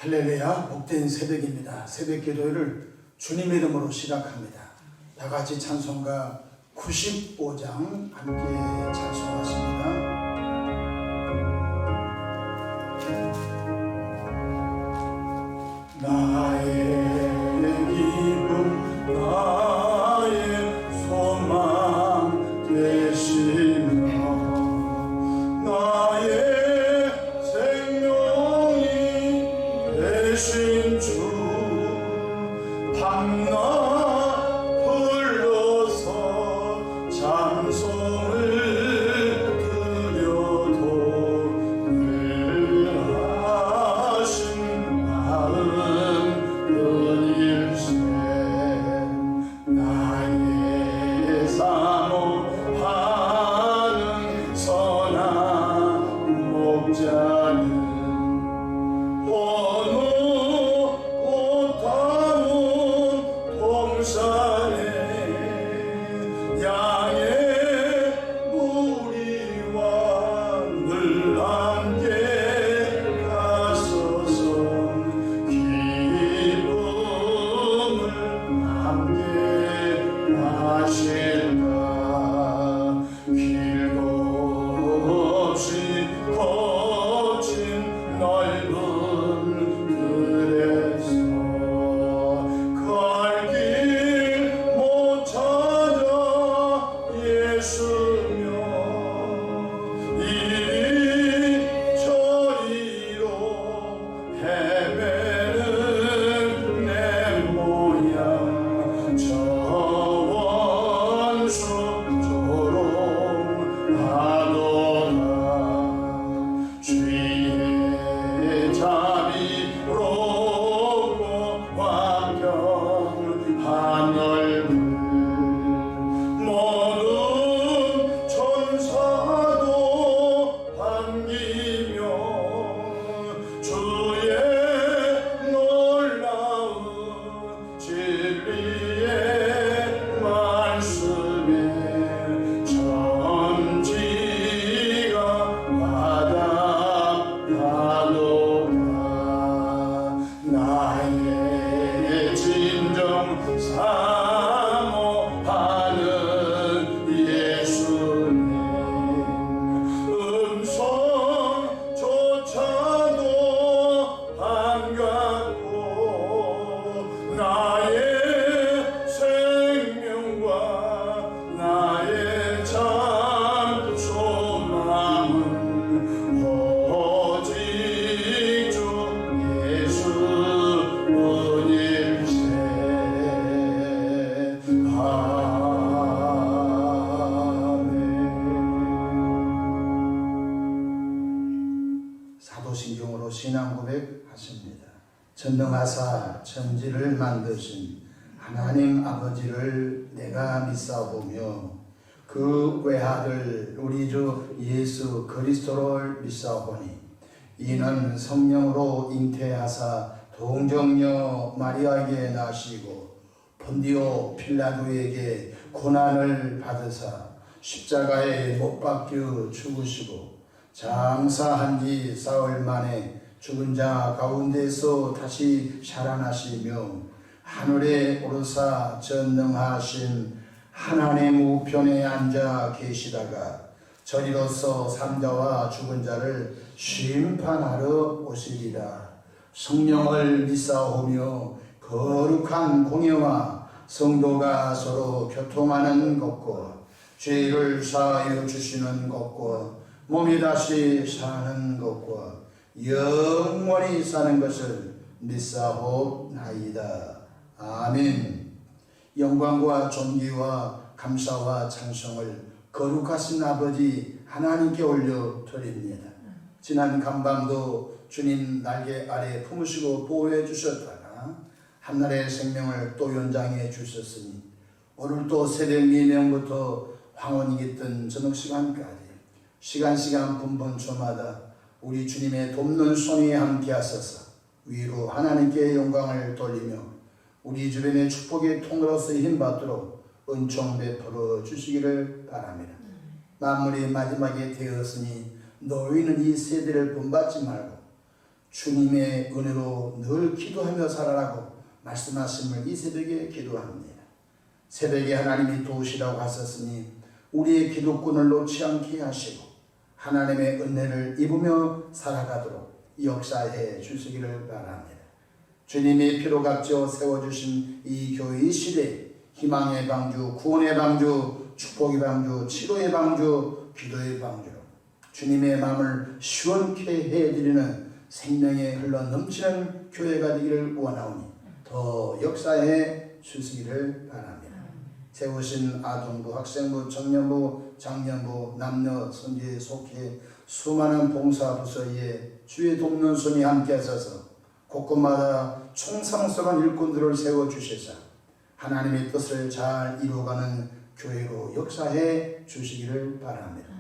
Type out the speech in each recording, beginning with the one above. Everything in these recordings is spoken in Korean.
할렐루야, 복된 새벽입니다. 새벽 기도회를 주님의 이름으로 시작합니다. 다 같이 찬송가 95장 함께 찬송하십니다. 나의 기쁨 나의 소망 되시며 나의 생명이 되신 주 밤낮 불러서 찬송을 드려도 늘 하신 마음 은일세 나의 사모하는 선한 목자는 어느 꽃다운 동산에 양의 무리와 늘 함께 가서서 기쁨을 함께 하실까. 길도 없이 거친 넓은 길에서 갈 길 못 찾아 예수며 이리 저리로 헤매는 내 모양 저 원수 조롱하도다. 주의 자비롭고 완전한 얼굴 모든 천사도 반기며 주의 놀라운 진리의 말씀에 천지가 화답하도다. 나의 진정 사모하는 예수님 음성조차도 반갑고 나의 생명과 나의 참 소망은 오직 주 예수 뿐일세. 아멘. 사도신경으로 신앙 고백하십니다. 전능하사 천지를 만드신 하나님 아버지를 내가 믿사오며 그 외아들 우리 주 예수 그리스도를 믿사오니 이는 성령으로 잉태하사 동정녀 마리아에게 나시고 본디오 필라도에게 고난을 받으사 십자가에 못 박혀 죽으시고 장사한 지 사흘 만에 죽은 자 가운데서 다시 살아나시며 하늘에 오르사 전능하신 하나님 우편에 앉아 계시다가 저리로서 삼자와 죽은 자를 심판하러 오시리라. 성령을 믿사오며 거룩한 공예와 성도가 서로 교통하는 것과 죄를 사하여 주시는 것과 몸이 다시 사는 것과 영원히 사는 것을 믿사옵나이다. 아멘. 영광과 존귀와 감사와 찬송을 거룩하신 아버지 하나님께 올려 드립니다. 지난 간밤도 주님 날개 아래 품으시고 보호해 주셨다가 한날의 생명을 또 연장해 주셨으니 오늘 또 새벽 미명부터 황혼이 깃든 저녁 시간까지 시간 분분초마다 우리 주님의 돕는 손이 함께 하소서. 위로 하나님께 영광을 돌리며 우리 주변의 축복의 통로로서 힘받도록 은총 베풀어 주시기를 바랍니다. 만물이 마지막에 되었으니 너희는 이 세대를 본받지 말고 주님의 은혜로 늘 기도하며 살아라고 말씀하심을 이 새벽에 기도합니다. 새벽에 하나님이 도우시라고 하셨으니 우리의 기도꾼을 놓지 않게 하시고 하나님의 은혜를 입으며 살아가도록 역사해 주시기를 바랍니다. 주님이 피로 값져 세워주신 이 교회의 시대에 희망의 방주, 구원의 방주, 축복의 방주, 치료의 방주, 기도의 방주로 주님의 마음을 시원케 해드리는 생명에 흘러 넘치는 교회가 되기를 원하오니 더 역사해 주시기를 바랍니다. 세우신 아동부, 학생부, 청년부, 장년부, 남녀 선지에 속해 수많은 봉사부서에 주의 돕는 손이 함께 하셔서 곳곳마다 충성스러운 일꾼들을 세워주시사 하나님의 뜻을 잘 이루어가는 교회로 역사해 주시기를 바랍니다.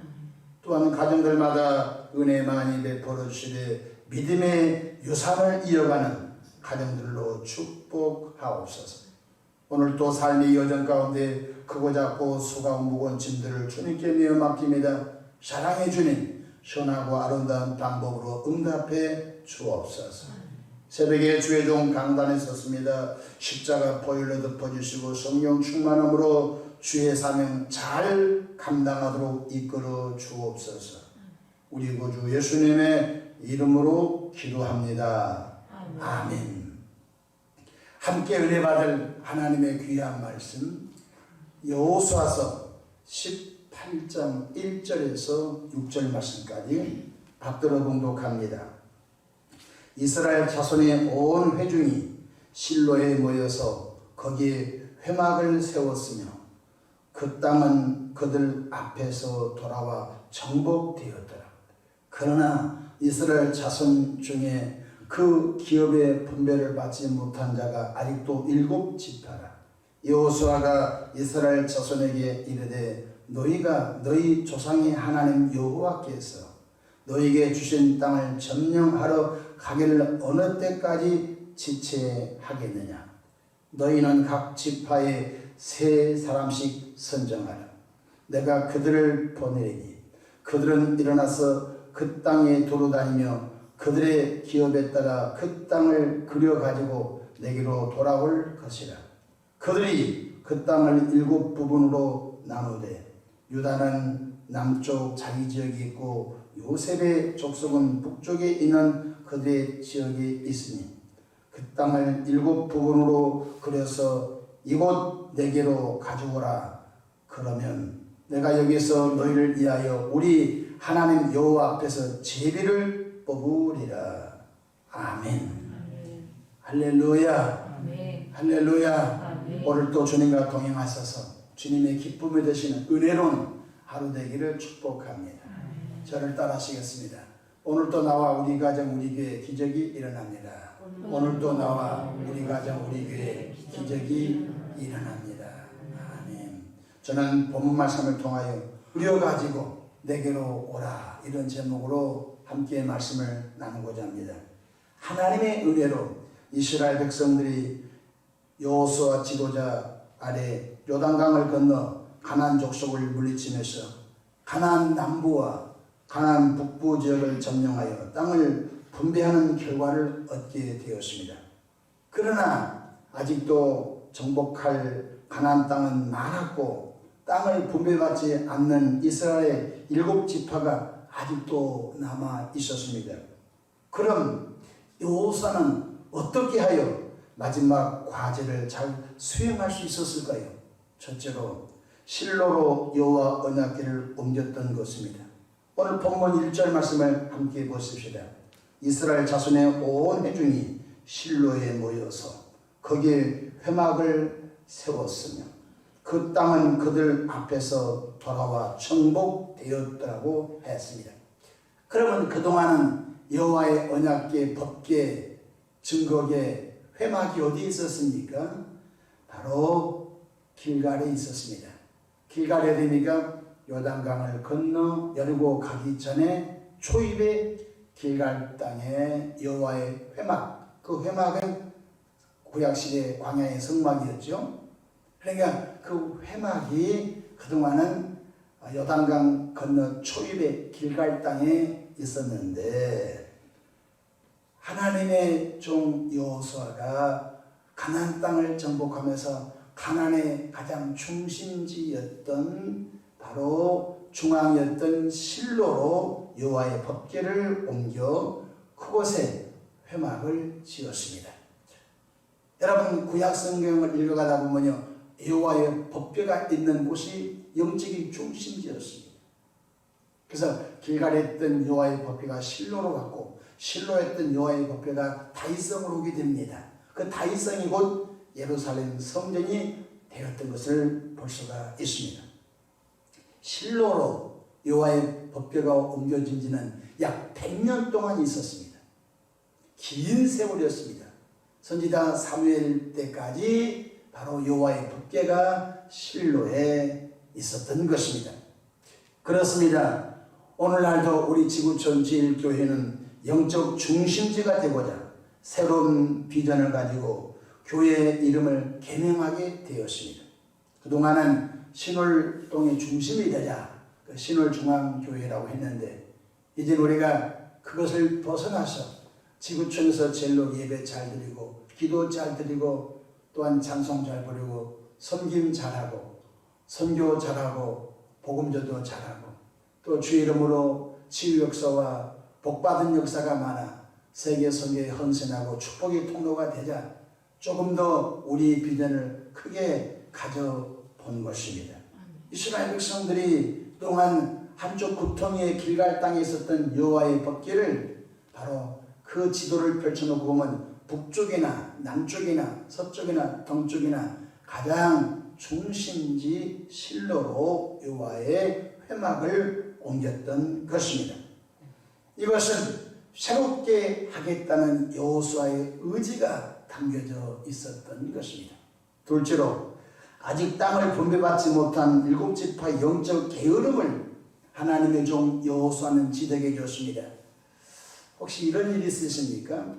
또한 가정들마다 은혜 많이 베풀어 주시되 믿음의 유산을 이어가는 가정들로 축복하옵소서. 오늘 또 삶의 여정 가운데 크고 작고 수고하고 무거운 짐들을 주님께 내어 맡깁니다. 사랑의 주님, 시원하고 아름다운 방법으로 응답해 주옵소서. 새벽에 주의 종 강단에 섰습니다. 십자가 보혈로 덮어주시고 성령 충만함으로 주의 사명 잘 감당하도록 이끌어 주옵소서. 우리 구주 예수님의 이름으로 기도합니다. 아멘. 함께 은혜 받을 하나님의 귀한 말씀 여호수아서 18장 1절에서 6절 말씀까지 받들어 봉독합니다. 이스라엘 자손의 온 회중이 실로에 모여서 거기에 회막을 세웠으며 그 땅은 그들 앞에서 돌아와 정복되었더라. 그러나 이스라엘 자손 중에 그 기업의 분배를 받지 못한 자가 아직도 7지파라. 여호수아가 이스라엘 자손에게 이르되 너희가 너희 조상의 하나님 여호와께서 너희에게 주신 땅을 점령하러 가기를 어느 때까지 지체하겠느냐. 너희는 각 지파에 3사람씩 선정하라. 내가 그들을 보내리니 그들은 일어나서 그 땅에 두루다니며 그들의 기업에 따라 그 땅을 그려가지고 내게로 돌아올 것이라. 그들이 그 땅을 7부분으로 나누되 유다는 남쪽 자기 지역이 있고 요셉의 족속은 북쪽에 있는 그들의 지역이 있으니 그 땅을 7부분으로 그려서 이곳 내게로 가져오라. 그러면 내가 여기서 너희를 위하여 우리 하나님 여호와 앞에서 제비를 뽑으리라. 아멘. 할렐루야. 아멘. 할렐루야. 아멘. 오늘 또 주님과 동행하셔서 주님의 기쁨이 되시는 은혜로운 하루 되기를 축복합니다. 저를 따라하시겠습니다. 오늘도 나와 우리 가정 우리 교회 기적이 일어납니다. 오늘도 나와 우리 가정 우리 교회 기적이 일어납니다. 아멘. 저는 본문 말씀을 통하여 우려가지고 내게로 오라 이런 제목으로 함께 말씀을 나누고자 합니다. 하나님의 은혜로 이스라엘 백성들이 여호수아 지도자 아래 요단강을 건너 가나안 족속을 물리치면서 가나안 남부와 가나안 북부 지역을 점령하여 땅을 분배하는 결과를 얻게 되었습니다. 그러나 아직도 정복할 가나안 땅은 많았고 땅을 분배받지 않는 이스라엘 7지파가 아직도 남아 있었습니다. 그럼 여호수아는 어떻게 하여 마지막 과제를 잘 수행할 수 있었을까요? 첫째로 실로로 여호와 언약궤를 옮겼던 것입니다. 오늘 본문 1절 말씀을 함께 보십시다. 이스라엘 자손의 온 회중이 실로에 모여서 거기에 회막을 세웠으며 그 땅은 그들 앞에서 돌아와 정복되었다고 했습니다. 그러면 그동안은 여호와의 언약궤, 법궤, 증거궤, 회막이 어디에 있었습니까? 바로 길갈에 있었습니다. 길갈에 됩니까? 요단강을 건너 여리고 가기 전에 초입에 길갈 땅에 여호와의 회막, 그 회막은 구약시대 광야의 성막이었죠. 그러니까 그 회막이 그동안은 요단강 건너 초입에 길갈 땅에 있었는데 하나님의 종 여호수아가 가나안 땅을 정복하면서 가나안의 가장 중심지였던 바로 중앙이었던 실로로 여호와의 법궤를 옮겨 그곳에 회막을 지었습니다. 여러분 구약 성경을 읽어가다 보면요, 여호와의 법궤가 있는 곳이 영적인 중심지였습니다. 그래서 길갈에 있던 여호와의 법궤가 실로로 갔고 실로에 있던 여호와의 법궤가 다윗성으로 오게 됩니다. 그 다윗성이 곧 예루살렘 성전이 되었던 것을 볼 수가 있습니다. 실로로 여호와의 법궤가 옮겨진 지는 약 100년 동안 있었습니다. 긴 세월이었습니다. 선지자 사무엘 때까지 바로 여호와의 법궤가 실로에 있었던 것입니다. 그렇습니다. 오늘날도 우리 지구촌 제일교회는 영적 중심지가 되고자 새로운 비전을 가지고 교회의 이름을 개명하게 되었습니다. 그동안은 신월동의 중심이 되자 신월중앙교회라고 했는데 이제 우리가 그것을 벗어나서 지구촌에서 제일로 예배 잘 드리고 기도 잘 드리고 또한 찬송 잘 부르고 섬김 잘하고 선교 잘하고 복음전도 잘하고 또 주 이름으로 치유 역사와 복받은 역사가 많아 세계 선교에 헌신하고 축복의 통로가 되자 조금 더 우리 비전을 크게 가져본 것입니다. 이스라엘 백성들이 그동안 한쪽 구덩이의 길갈 땅에 있었던 여호와의 법궤를 바로 그 지도를 펼쳐놓고 보면 북쪽이나 남쪽이나 서쪽이나 동쪽이나 가장 중심지 실로로 여호와의 회막을 옮겼던 것입니다. 이것은 새롭게 하겠다는 여호수아의 의지가 담겨져 있었던 것입니다. 둘째로 아직 땅을 분배받지 못한 7지파 영적 게으름을 하나님의 종 여호수아는 지적해 줬습니다. 혹시 이런 일이 있으십니까?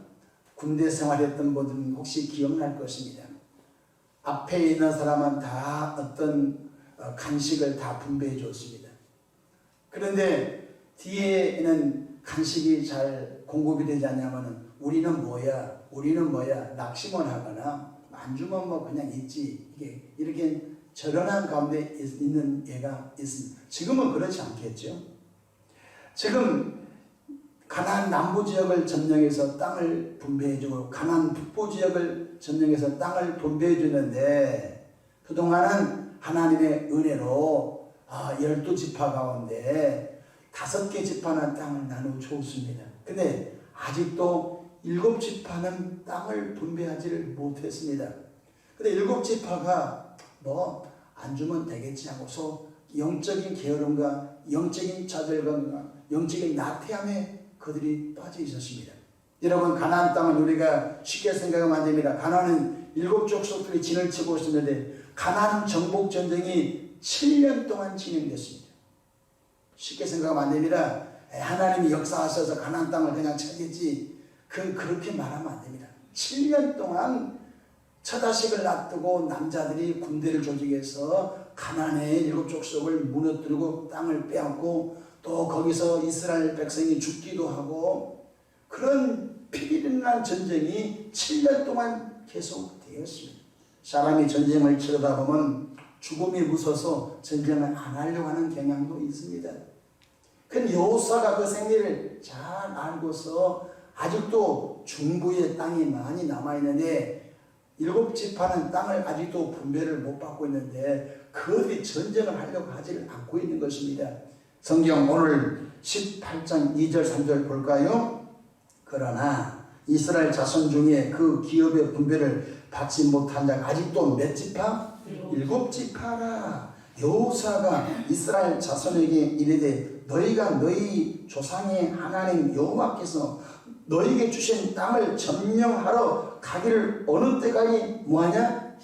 군대 생활했던 분들은 혹시 기억날 것입니다. 앞에 있는 사람은 다 어떤 간식을 다 분배해 줬습니다. 그런데 뒤에는 간식이 잘 공급이 되지 않냐면 우리는 뭐야 낙심을 하거나 안 주면 뭐 그냥 있지 이렇게 절연한 가운데 있는 애가 있습니다. 지금은 그렇지 않겠죠. 지금 가나안 남부 지역을 점령해서 땅을 분배해주고 가나안 북부 지역을 점령해서 땅을 분배해주는데 그동안은 하나님의 은혜로 12지파 가운데 5개 지파는 땅을 나누어 주었습니다. 근데 아직도 7지파는 땅을 분배하지를 못했습니다. 근데 7지파가 뭐 안 주면 되겠지 하고서 영적인 게으름과 영적인 좌절감과 영적인 나태함에 그들이 빠져 있었습니다. 여러분 가나안 땅은 우리가 쉽게 생각하면 안 됩니다. 가나안은 7족속들이 진을 치고 있었는데 가나안 정복 전쟁이 7년 동안 진행됐습니다. 쉽게 생각하면 안 됩니다. 하나님이 역사하셔서 가나안 땅을 그냥 차겠지 그렇게 말하면 안 됩니다. 7년 동안 처자식을 놔두고 남자들이 군대를 조직해서 가나안의 7족속을 무너뜨리고 땅을 빼앗고 또 거기서 이스라엘 백성이 죽기도 하고 그런 피리난 전쟁이 7년 동안 계속되었습니다. 사람이 전쟁을 치르다 보면 죽음이 무서워서 전쟁을 안 하려고 하는 경향도 있습니다. 그 여호수아가 그 생리를 잘 알고서 아직도 중부의 땅이 많이 남아있는데 7지파는 땅을 아직도 분배를 못 받고 있는데 그들이 전쟁을 하려고 하지를 않고 있는 것입니다. 성경 오늘 18장 2절 3절 볼까요? 그러나 이스라엘 자손 중에 그 기업의 분배를 받지 못한 자가 아직도 몇 지파? 7지파라. 여호수아가 이스라엘 자손에게 이르되 너희가 너희 조상의 하나님 여호와께서 너희에게 주신 땅을 점령하러 가기를 어느 때까지 뭐하냐?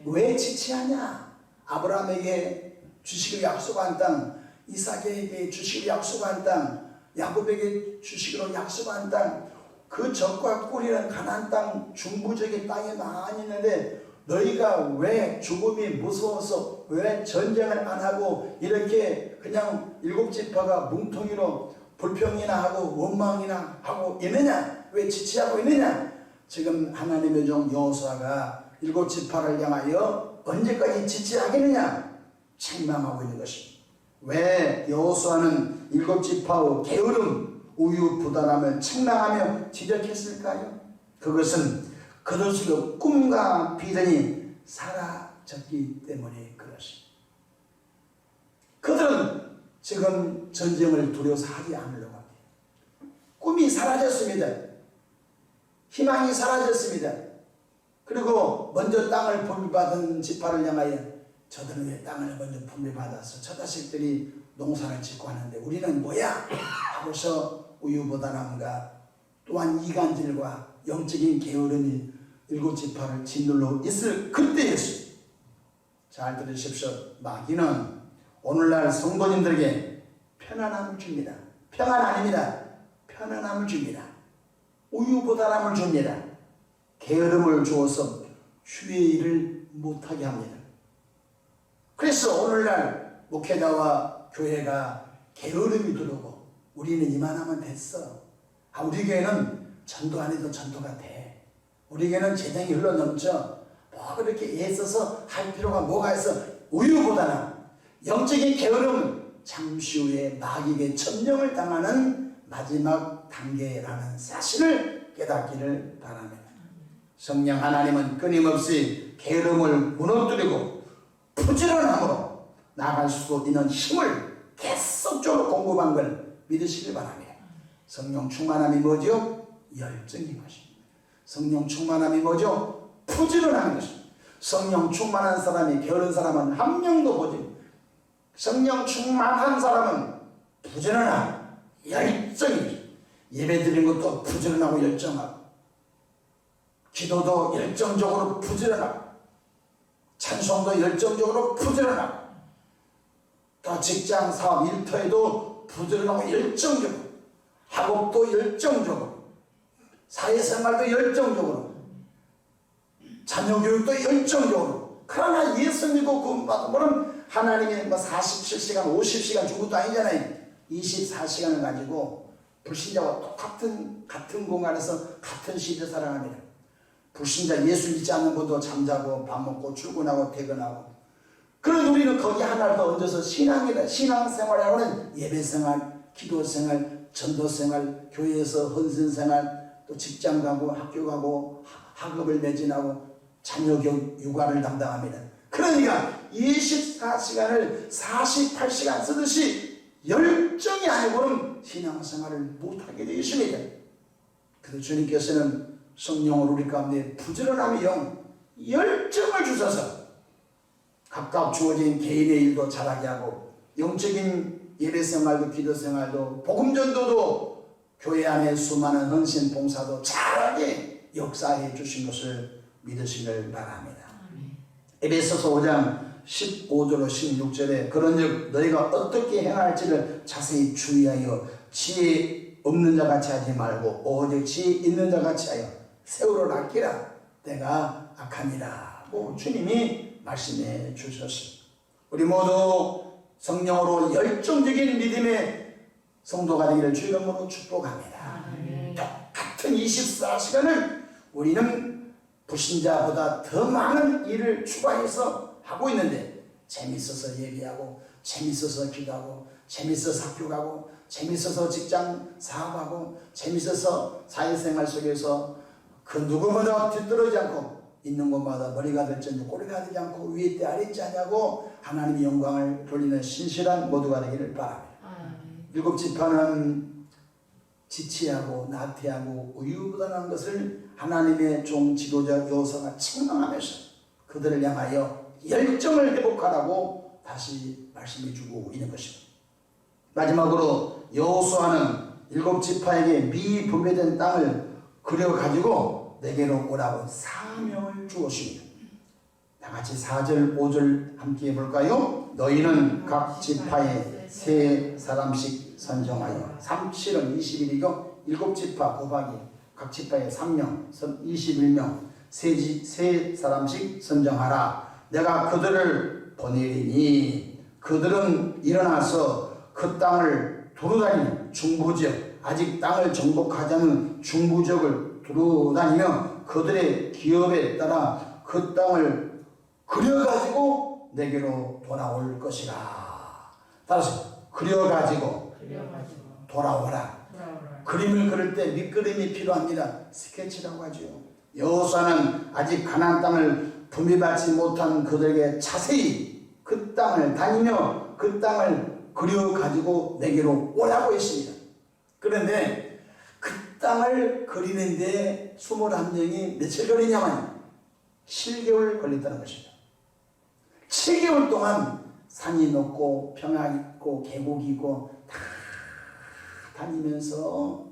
왜 지체하냐? 아브라함에게 주시기로 약속한 땅, 이삭에게 주시기로 약속한 땅, 야곱에게 주시기로 약속한 땅, 그 적과 꿀이라는 가나안 땅 중부적인 땅이 많이 있는데 너희가 왜 죽음이 무서워서 왜 전쟁을 안 하고 이렇게 그냥 7지파가 뭉텅이로 불평이나 하고 원망이나 하고 있느냐? 왜 지체하고 있느냐? 지금 하나님의 종 여호수아가 7지파를 향하여 언제까지 지체하겠느냐? 책망하고 있는 것입니다. 왜 여호수아는 7지파의 게으름, 우유부단함을 책망하며 지적했을까요? 그것은 그들의 꿈과 비전이 사라졌기 때문에 그렇습니다. 그들은 지금 전쟁을 두려워서 하지 않으려고 합니다. 꿈이 사라졌습니다. 희망이 사라졌습니다. 그리고 먼저 땅을 분배받은 지파를 향하여 저들은 왜 땅을 먼저 분배받아서 저 자식들이 농사를 짓고 하는데 우리는 뭐야? 하고서 우유부단함과 또한 이간질과 영적인 게으름이 7지파를 짓눌러 있을 그때였습니다. 잘 들으십시오. 마귀는 오늘날 성도님들에게 편안함을 줍니다. 평안 아닙니다. 편안함을 줍니다. 우유부단함을 줍니다. 게으름을 주어서 주의 일을 못하게 합니다. 그래서 오늘날 목회자와 교회가 게으름이 들어오고 우리는 이만하면 됐어. 우리 교회는 전도 안 해도 전도가 돼. 우리 교회는 재정이 흘러넘쳐. 뭐 그렇게 애써서 할 필요가 뭐가 있어. 우유부단함, 영적인 게으름은 잠시 후에 마귀에게 점령을 당하는 마지막 단계라는 사실을 깨닫기를 바랍니다. 성령 하나님은 끊임없이 게으름을 무너뜨리고 부지런함으로 나아갈 수 있는 힘을 계속적으로 공급한 걸 믿으시길 바랍니다. 성령 충만함이 뭐죠? 열정인 것입니다. 성령 충만함이 뭐죠? 부지런한 것입니다. 성령 충만한 사람이 게으른 사람은 한 명도 보지. 성령 충만한 사람은 부지런한 열정입니다. 예배 드리는 것도 부지런하고 열정하고, 기도도 열정적으로 부지런하고, 찬송도 열정적으로 부지런하고, 또 직장 사업 일터에도 부지런하고 열정적으로, 학업도 열정적으로, 사회생활도 열정적으로, 자녀교육도 열정적으로. 그러나 예수 믿고 구원받으면 하나님의 47시간 50시간 준 것도 아니잖아요. 24시간을 가지고 불신자와 같은 공간에서 같은 시대 살아갑니다. 불신자 예수 믿지 않는 분도 잠자고 밥 먹고 출근하고 퇴근하고, 그런 우리는 거기 하나를 더 얹어서 신앙생활하고는 예배생활, 기도생활, 전도생활, 교회에서 헌신생활, 또 직장 가고 학교 가고 학업을 매진하고 자녀교육 육아를 담당합니다. 그러니까 24시간을 48시간 쓰듯이 열정이 아니고는 신앙생활을 못하게 되어 있습니다. 그래서 주님께서는 성령을 우리 가운데 부지런함의 영, 열정을 주셔서 각각 주어진 개인의 일도 잘하게 하고, 영적인 예배생활도 기도생활도 복음전도도 교회 안에 수많은 헌신 봉사도 잘하게 역사해 주신 것을 믿으시길 바랍니다. 에베소서 5장 15절로 16절에 그런즉 너희가 어떻게 행할지를 자세히 주의하여 지혜 없는 자 같이 하지 말고 오직 지혜 있는 자 같이 하여 세월을 아끼라. 때가 악하니라고 주님이 말씀해 주셨습니다. 우리 모두 성령으로 열정적인 믿음의 성도가 되기를 주 이름으로 축복합니다. 똑같은 24시간을 우리는 불신자보다 더 많은 일을 추가해서 하고 있는데, 재밌어서 예배하고, 재밌어서 기도하고, 재밌어서 학교 가고, 재밌어서 직장 사업하고, 재밌어서 사회생활 속에서 그 누구보다 뒤떨어지지 않고, 있는 곳마다 머리가 될지 꼬리가 되지 않고 위에 때 아래 있지 않냐고 하나님의 영광을 돌리는 신실한 모두가 되기를 바랍니다. 7지파는 지체하고 나태하고 우유부단한 것을 하나님의 종 지도자 여호수아가 책망하면서 그들을 향하여 열정을 회복하라고 다시 말씀해 주고 있는 것입니다. 마지막으로 여호수아는 7지파에게 미리 분배된 땅을 그려가지고 내게로 오라고 사명을 주었습니다. 다같이 4절 5절 함께 해볼까요? 너희는 각 지파에 3사람씩 선정하여 37은 21이고 7지파 곱하기 각 지파에 3명 21명 3사람씩 선정하라. 내가 그들을 보내리니 그들은 일어나서 그 땅을 두루다니는 중부지역 아직 땅을 정복하지 않은 중부지역을 두루다니며 그들의 기업에 따라 그 땅을 그려가지고 내게로 돌아올 것이라. 따라서 그려가지고 돌아오라. 그림을 그릴 때 밑그림이 필요합니다. 스케치라고 하죠. 여호수아는 아직 가나안 땅을 분배받지 못한 그들에게 자세히 그 땅을 다니며 그 땅을 그려가지고 내게로 오라고 했습니다. 그런데 그 땅을 그리는데 21명이 며칠 걸리냐면 7개월 걸렸다는 것입니다. 7개월 동안 산이 높고 평야 있고 계곡이 있고 다 다니면서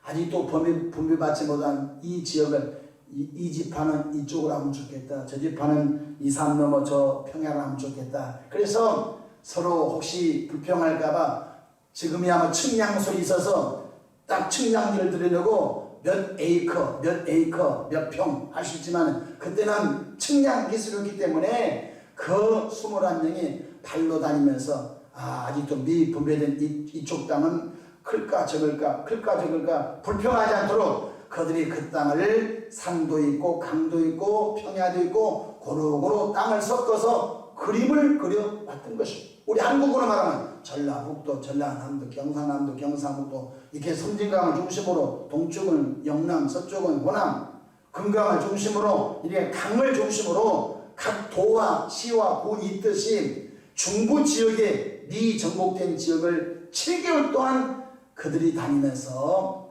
아직도 분배받지 못한 이 지역을 이 지파는 이쪽으로 하면 좋겠다. 저 지파는 이 산 넘어 저 평야로 하면 좋겠다. 그래서 서로 혹시 불평할까봐 지금이야 측량술이 있어서 딱 측량기를 들으려고 몇 에이커, 몇 평 할 수 있지만 그때는 측량 기술이었기 때문에 그 21명이 발로 다니면서 아직도 미분배된 이쪽 땅은 클까 적을까 불평하지 않도록 그들이 그 땅을 산도 있고 강도 있고 평야도 있고 고루고루 땅을 섞어서 그림을 그려왔던 것입니다. 우리 한국으로 말하면 전라북도, 전라남도, 경상남도, 경상북도 이렇게 섬진강을 중심으로 동쪽은 영남, 서쪽은 호남, 금강을 중심으로 이렇게 강을 중심으로 각 도와 시와 군이 있듯이 중부 지역에 미정복된 지역을 7개월 동안 그들이 다니면서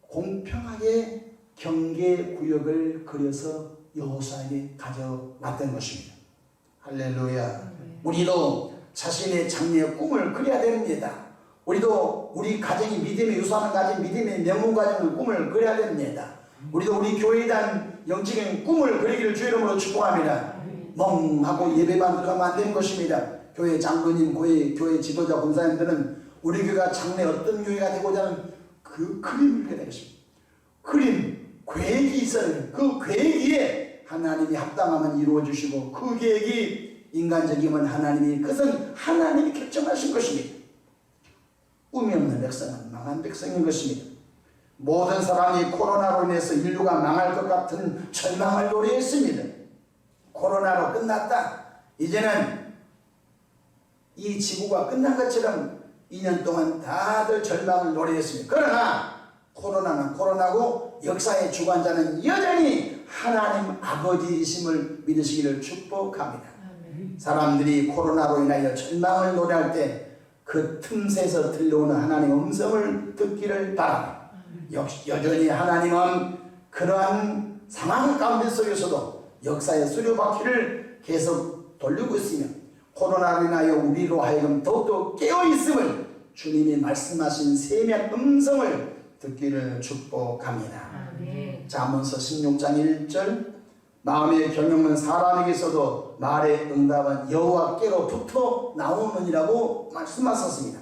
공평하게 경계구역을 그려서 여호수아에게 가져왔던 것입니다. 할렐루야. 우리도 자신의 장래의 꿈을 그려야 됩니다. 우리도 우리 가정이 믿음의 유산을 가진 믿음의 명문 가정의 꿈을 그려야 됩니다. 우리도 우리 교회에 대한 영적인 꿈을 그리기를 주 이름으로 축복합니다. 멍하고 예배만 들어가면 안 되는 것입니다. 교회 장로님, 교회 지도자, 권사님들은 우리 교회가 장래 어떤 교회가 되고자 하는 그 그림을 그려야 것입니다. 그림, 계획이 있어요. 그 계획에 하나님이 합당하면 이루어주시고 그 계획이 인간적이면 하나님이 그것은 하나님이 결정하신 것입니다. 꿈이 없는 백성은 망한 백성인 것입니다. 모든 사람이 코로나로 인해서 인류가 망할 것 같은 절망을 노래했습니다. 코로나로 끝났다. 이제는 이 지구가 끝난 것처럼 2년 동안 다들 절망을 노래했습니다. 그러나 코로나는 코로나고 역사의 주관자는 여전히 하나님 아버지이심을 믿으시기를 축복합니다. 사람들이 코로나로 인하여 절망을 노래할 때 그 틈새에서 들려오는 하나님의 음성을 듣기를 바랍니다. 여전히 하나님은 그러한 상황 가운데 속에서도 역사의 수레바퀴를 계속 돌리고 있으며 코로나로 인하여 우리로 하여금 더욱더 깨어있음을 주님이 말씀하신 세미한 음성을 듣기를 축복합니다. 잠언서 16장 1절 마음의 경영은 사람에게서도 말의 응답은 여호와께로부터 나오느니라고 말씀하셨습니다.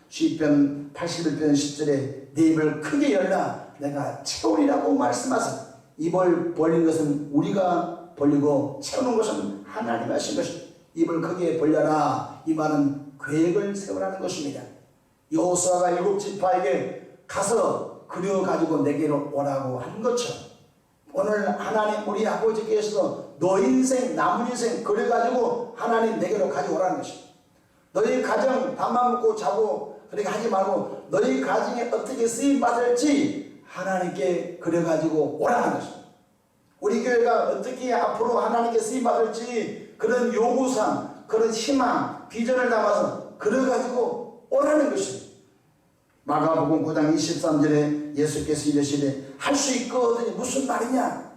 시편 81편 10절에 네 입을 크게 열라 내가 채우리라고 말씀하셨습니다. 입을 벌린 것은 우리가 벌리고 채우는 것은 하나님 하신 것입니다. 입을 크게 벌려라. 이 말은 계획을 세우라는 것입니다. 여호수아가 7지파에게 가서 그려가지고 내게로 오라고 한 것처럼 오늘 하나님 우리 아버지께서도 너 인생 남은 인생 그려가지고 하나님 내게로 가져오라는 것입니다. 너희 가정 밥만 먹고 자고 그렇게 하지 말고 너희 가정에 어떻게 쓰임받을지 하나님께 그려가지고 오라는 것입니다. 우리 교회가 어떻게 앞으로 하나님께 쓰임받을지 그런 요구사항, 그런 희망, 비전을 담아서 그려가지고 오라는 것입니다. 마가복음 9장 23절에 예수께서 이르시되 할 수 있거든요. 무슨 말이냐?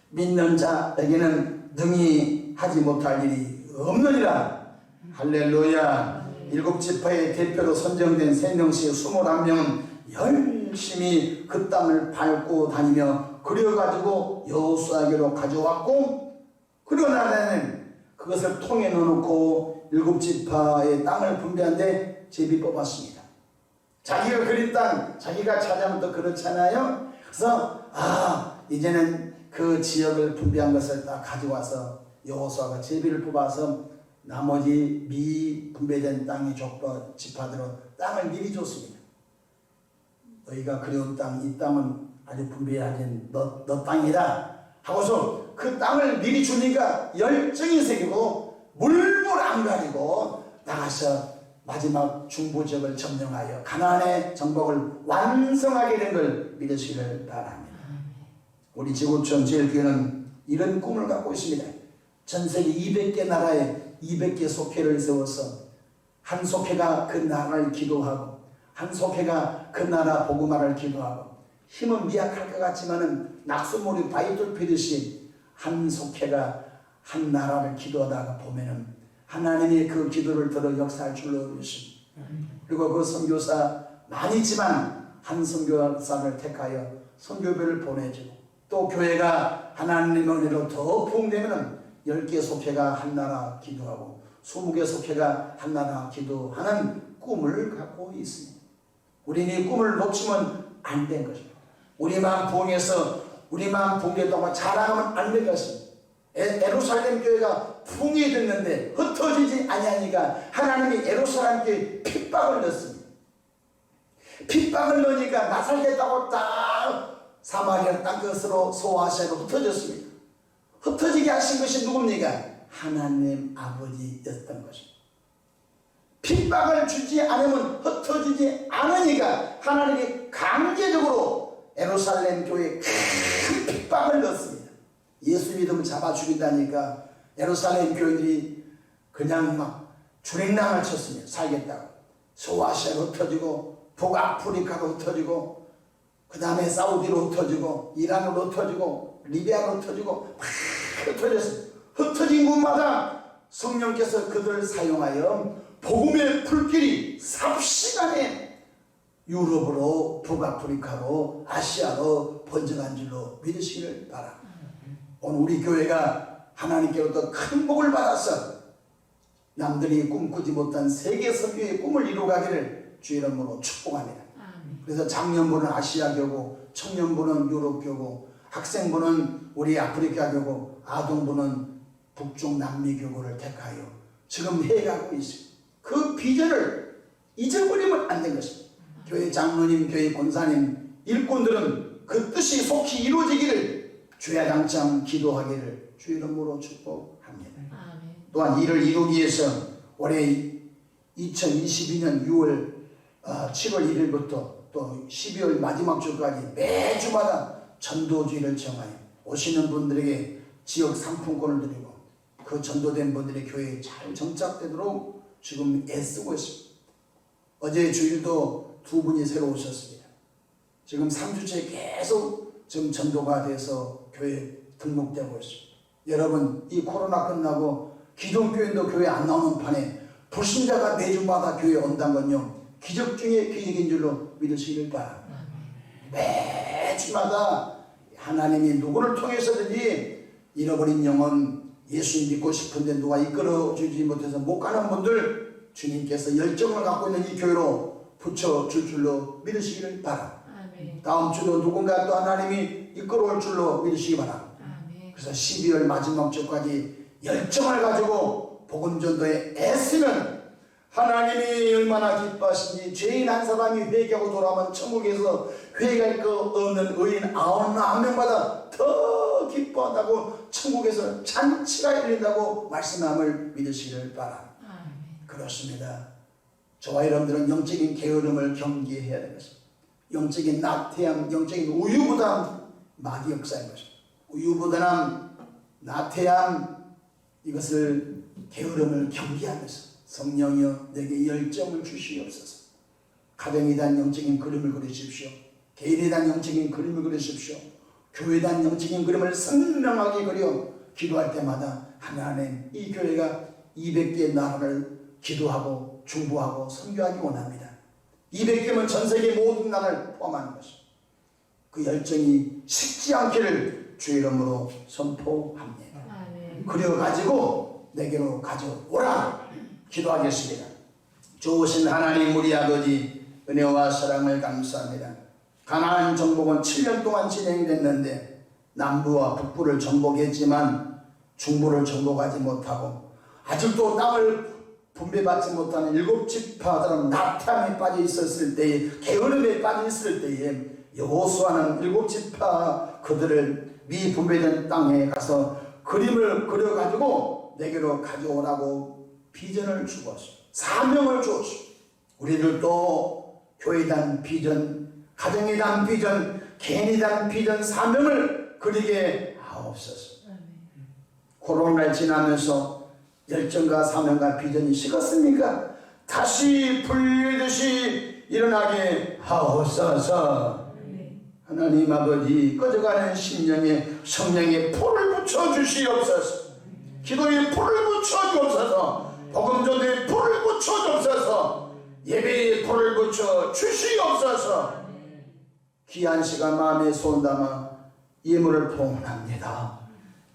믿는 자에게는 능히 하지 못할 일이 없느니라. 할렐루야. 7지파의 대표로 선정된 3명씩 21명은 열심히 그 땅을 밟고 다니며 그려가지고 여호수아에게로 가져왔고 그리고 나서는 그것을 통에 넣어놓고 7지파의 땅을 분배하는데 제비 뽑았습니다. 자기가 그린 땅 자기가 차지하면 또 그렇잖아요. 그래서 이제는 그 지역을 분배한 것을 딱 가져와서 여호수아가 제비를 뽑아서 나머지 미분배된 땅의 족보 지파대로 땅을 미리 줬습니다. 너희가 그리운 땅, 이 땅은 아주 분배하진 너 땅이다 하고서 그 땅을 미리 주니까 열정이 생기고 물불 안 가리고 나가서 마지막 중부 지역을 점령하여 가나안의 정복을 완성하게 된 걸 믿으시기를 바랍니다. 우리 지구촌 제일교회는 이런 꿈을 갖고 있습니다. 전 세계 200개 나라에 200개 속회를 세워서 한 속회가 그 나라를 기도하고 한 속회가 그 나라 복음화를 기도하고 힘은 미약할 것 같지만은 낙수물이 바위돌 피듯이 한 속회가 한 나라를 기도하다가 보면은 하나님이 그 기도를 들어 역사할 줄로 믿습니다. 그리고 그 선교사 많이 있지만 한 선교사를 택하여 선교별을 보내주고 또 교회가 하나님의 은혜로 더 부흥되면은 10개 속회가 한 나라 기도하고 20개 속회가 한 나라 기도하는 꿈을 갖고 있습니다. 우리는 이 꿈을 놓치면 안 된 것입니다. 우리만 부흥해서 우리만 부흥했다고 자랑하면 안 될 것입니다. 예루살렘 교회가 부흥이 됐는데 흩어지지 아니하니까 하나님이 예루살렘 교회에 핍박을 넣습니다. 핍박을 넣으니까 나 살겠다고 딱 사마리아 땅끝으로 소아시아로 흩어졌습니다. 흩어지게 하신 것이 누굽니까? 하나님 아버지였던 것입니다. 핍박을 주지 않으면 흩어지지 않으니까 하나님이 강제적으로 예루살렘 교회에 큰 핍박을 넣었습니다. 예수 믿으면 잡아 죽인다니까 예루살렘 교회들이 그냥 막 주랭랑을 쳤습니다. 살겠다고. 소아시아로 흩어지고 북아프리카로 흩어지고 그 다음에 사우디로 흩어지고 이란으로 흩어지고 리비아로 흩어지고 막 흩어졌습니다. 흩어진 곳마다 성령께서 그들을 사용하여 복음의 불길이 삽시간에 유럽으로 북아프리카로 아시아로 번져간 줄로 믿으시기를 바랍니다. 오늘 우리 교회가 하나님께로부터 큰 복을 받아서 남들이 꿈꾸지 못한 세계 선교의 꿈을 이루가기를 주 이름으로 축복합니다. 그래서 장년부는 아시아 교고, 청년부는 유럽 교고, 학생부는 우리 아프리카 교고, 아동부는 북중 남미 교구를 택하여 지금 해가고 있습니다. 그 비전을 잊어버리면 안 된 것입니다. 교회 장로님, 교회 권사님, 일꾼들은 그 뜻이 속히 이루어지기를 주야장창 기도하기를 주 이름으로 축복합니다. 또한 이를 이루기 위해서 올해 2022년 7월 1일부터 또 12월 마지막 주까지 매주마다 전도주의를 정하여 오시는 분들에게 지역 상품권을 드리고 그 전도된 분들의 교회에 잘 정착되도록 지금 애쓰고 있습니다. 어제 주일도 2분이 새로 오셨습니다. 지금 3주째 계속 지금 전도가 돼서 교회에 등록되고 있습니다. 여러분, 이 코로나 끝나고 기존교인도 교회 안 나오는 판에 불신자가 매주마다 교회에 온다는 건요 기적 중에 기적인 줄로 믿으시길 바랍니다. 매주마다 하나님이 누구를 통해서든지 잃어버린 영혼 예수 믿고 싶은데 누가 이끌어주지 못해서 못 가는 분들 주님께서 열정을 갖고 있는 이 교회로 붙여줄 줄로 믿으시기를 바랍니다. 다음 주도 누군가 또 하나님이 이끌어올 줄로 믿으시기 바랍니다. 그래서 12월 마지막 주까지 열정을 가지고 복음 전도에 애쓰면 하나님이 얼마나 기뻐하시니 죄인 한 사람이 회개하고 돌아오면 천국에서 회개할 거 없는 의인 99명마다 더 기뻐한다고 천국에서 잔치가 열린다고 말씀함을 믿으시기를 바랍니다. 그렇습니다. 저와 여러분들은 영적인 게으름을 경계해야 되는 것입니다. 영적인 나태함, 영적인 우유부담, 마귀 역사인 것입니다. 우유부담, 나태함, 이것을 게으름을 경계하면서 성령이여 내게 열정을 주시옵소서. 가정에 대한 영적인 그림을 그리십시오. 개인에 대한 영적인 그림을 그리십시오. 교회에 대한 영적인 그림을 선명하게 그려 기도할 때마다 하나님 이 교회가 200개의 나라를 기도하고 중보하고 선교하기 원합니다. 200개면 전 세계 모든 나라를 포함하는 것입니다. 그 열정이 식지 않기를 주 이름으로 선포합니다. 그려가지고 내게로 가져오라 기도하겠습니다. 좋으신 하나님 우리 아버지 은혜와 사랑을 감사합니다. 가나안 정복은 7년 동안 진행이 됐는데 남부와 북부를 정복했지만 중부를 정복하지 못하고 아직도 땅을 분배받지 못하는 7지파들은 나태함에 빠져 있었을 때에, 게으름에 빠져 있을 때에 여호수아는 7지파 그들을 미분배된 땅에 가서 그림을 그려가지고 내게로 가져오라고 비전을 주었어. 사명을 주었어. 우리들도 교회에 대한 비전, 가정에 대한 비전, 개인에 대한 비전, 사명을 그리게 하옵소서. 코로나를 지나면서 열정과 사명과 비전이 식었습니까? 다시 불리듯이 일어나게 하옵소서. 하나님 아버지, 꺼져가는 심령에 성령의 불을 붙여 주시옵소서. 기도에 불을 붙여 주옵소서. 복음전도에 불을 붙여 주옵소서. 예배에 불을 붙여 주시옵소서. 귀한 시간 마음에 손담아 예물을 봉헌합니다.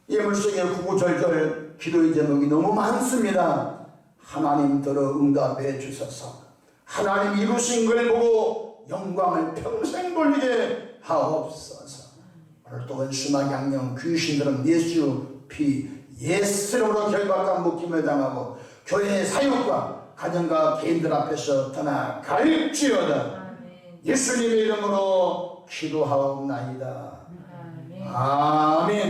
예물 속에 구구절절 기도의 제목이 너무 많습니다. 하나님 들어 응답해 주소서. 하나님 이루신 걸 보고 영광을 평생 돌리게 하옵소서. 오늘 또 원수막 양령 귀신들은 예수 피 예수로 결박과 묶임을 당하고 교회의 사역과 가정과 개인들 앞에서 떠나갈지어다. 예수님의 이름으로 기도하옵나이다. 아멘.